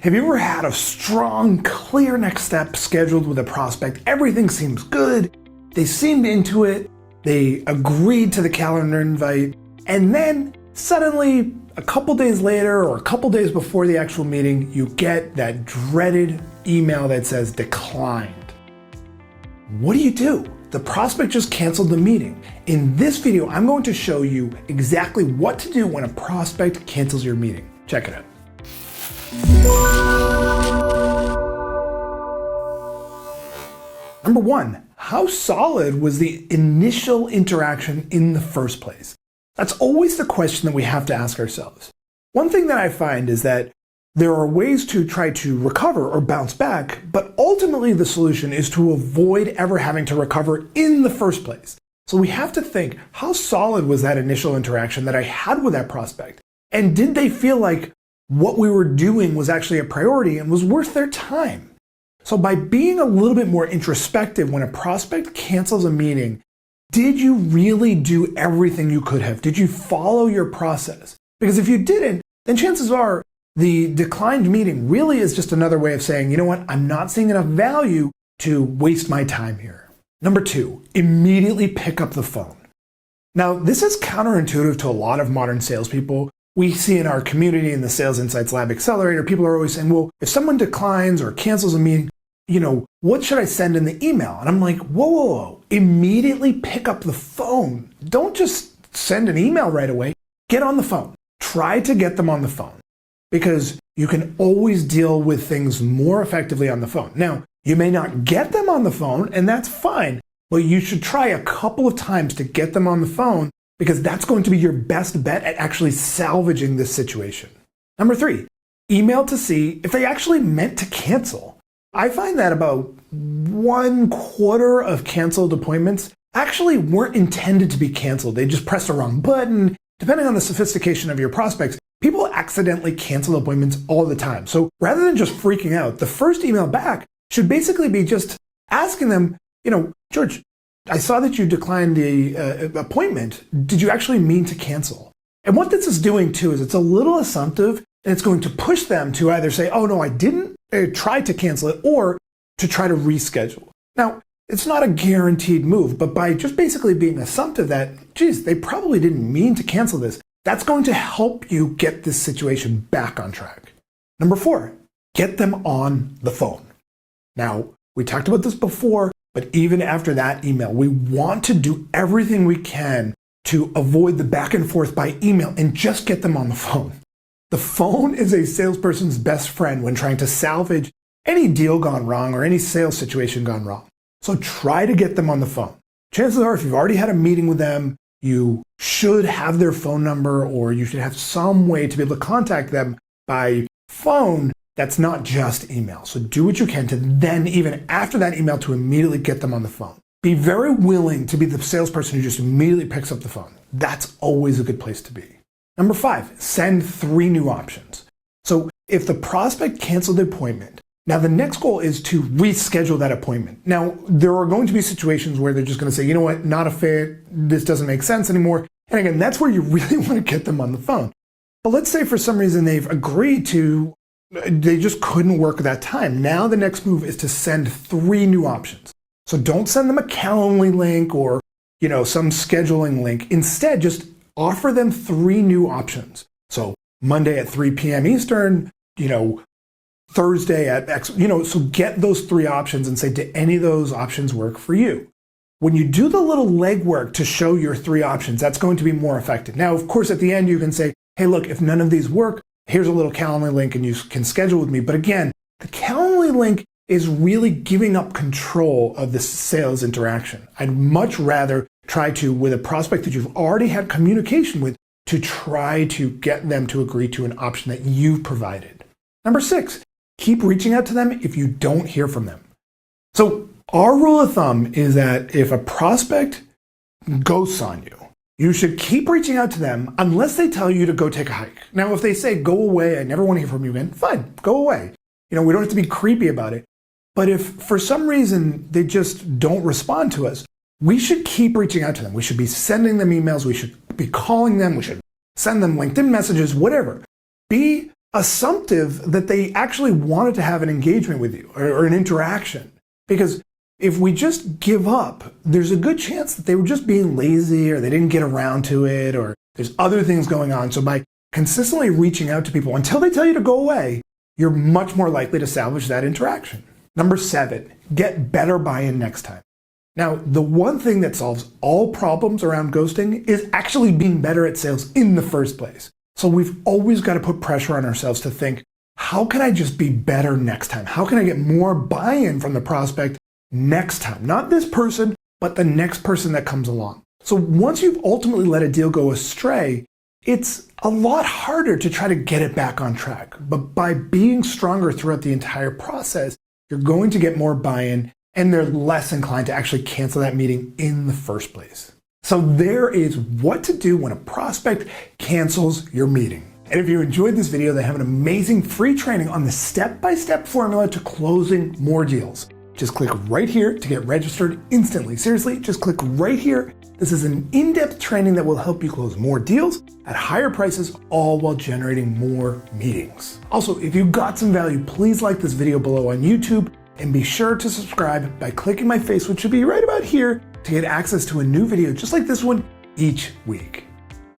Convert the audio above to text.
Have you ever had a strong, clear next step scheduled with a prospect? Everything seems good. They seemed into it. They agreed to the calendar invite. And then suddenly, a couple days later or a couple days before the actual meeting, you get that dreaded email that says declined. What do? The prospect just canceled the meeting. In this video, I'm going to show you exactly what to do when a prospect cancels your meeting. Check it out. Number one, how solid was the initial interaction in the first place? That's always the question that we have to ask ourselves. One thing that I find is that there are ways to try to recover or bounce back, but ultimately the solution is to avoid ever having to recover in the first place. So we have to think, how solid was that initial interaction that I had with that prospect? And did they feel like what we were doing was actually a priority and was worth their time? So by being a little bit more introspective when a prospect cancels a meeting, did you really do everything you could have? Did you follow your process? Because if you didn't, then chances are the declined meeting really is just another way of saying, you know what, I'm not seeing enough value to waste my time here. Number two, immediately pick up the phone. Now, this is counterintuitive to a lot of modern salespeople. We see in our community in the Sales Insights Lab Accelerator, people are always saying, well, if someone declines or cancels a meeting, what should I send in the email? And I'm like, whoa, immediately pick up the phone. Don't just send an email right away. Get on the phone. Try to get them on the phone because you can always deal with things more effectively on the phone. Now, you may not get them on the phone, and that's fine, but you should try a couple of times to get them on the phone because that's going to be your best bet at actually salvaging this situation. Number three, email to see if they actually meant to cancel. I find that about 1/4 of canceled appointments actually weren't intended to be canceled. They just pressed the wrong button. Depending on the sophistication of your prospects, people accidentally cancel appointments all the time. So rather than just freaking out, the first email back should basically be just asking them, George, I saw that you declined the appointment. Did you actually mean to cancel? And what this is doing too is it's a little assumptive, and it's going to push them to either say, oh no, I didn't, try to cancel it, or to try to reschedule. Now, it's not a guaranteed move, but by just basically being assumptive that, geez, they probably didn't mean to cancel this, that's going to help you get this situation back on track. Number four, get them on the phone. Now, we talked about this before, but even after that email, we want to do everything we can to avoid the back and forth by email and just get them on the phone. The phone is a salesperson's best friend when trying to salvage any deal gone wrong or any sales situation gone wrong. So try to get them on the phone. Chances are, if you've already had a meeting with them, you should have their phone number, or you should have some way to be able to contact them by phone that's not just email. So do what you can to then, even after that email, to immediately get them on the phone. Be very willing to be the salesperson who just immediately picks up the phone. That's always a good place to be. Number five, send 3 new options. So if the prospect canceled the appointment, now the next goal is to reschedule that appointment. Now, there are going to be situations where they're just going to say, you know what, not a fit, this doesn't make sense anymore. And again, that's where you really want to get them on the phone. But let's say for some reason they've agreed to, they just couldn't work that time. Now the next move is to send 3 new options. So don't send them a Calendly link or, some scheduling link. Instead, just offer them 3 new options. So Monday at 3 p.m. Eastern, Thursday at X, so get those 3 options and say, do any of those options work for you? When you do the little legwork to show your 3 options, that's going to be more effective. Now, of course, at the end, you can say, hey, look, if none of these work, here's a little Calendly link and you can schedule with me. But again, the Calendly link is really giving up control of the sales interaction. I'd much rather try to, with a prospect that you've already had communication with, to try to get them to agree to an option that you've provided. Number 6, keep reaching out to them if you don't hear from them. So our rule of thumb is that if a prospect ghosts on you, you should keep reaching out to them unless they tell you to go take a hike. Now, if they say, go away, I never want to hear from you again, fine, go away. We don't have to be creepy about it. But if for some reason they just don't respond to us, we should keep reaching out to them. We should be sending them emails. We should be calling them. We should send them LinkedIn messages, whatever. Be Assumptive, that they actually wanted to have an engagement with you or an interaction. Because if we just give up, there's a good chance that they were just being lazy or they didn't get around to it or there's other things going on. So by consistently reaching out to people until they tell you to go away, you're much more likely to salvage that interaction. Number 7, get better buy-in next time. Now, the one thing that solves all problems around ghosting is actually being better at sales in the first place. So we've always got to put pressure on ourselves to think, how can I just be better next time? How can I get more buy-in from the prospect next time? Not this person, but the next person that comes along. So once you've ultimately let a deal go astray, it's a lot harder to try to get it back on track. But by being stronger throughout the entire process, you're going to get more buy-in and they're less inclined to actually cancel that meeting in the first place. So there is what to do when a prospect cancels your meeting. And if you enjoyed this video, they have an amazing free training on the step-by-step formula to closing more deals. Just click right here to get registered instantly. Seriously, just click right here. This is an in-depth training that will help you close more deals at higher prices, all while generating more meetings. Also, if you got some value, please like this video below on YouTube and be sure to subscribe by clicking my face, which should be right about here, to get access to a new video just like this one each week.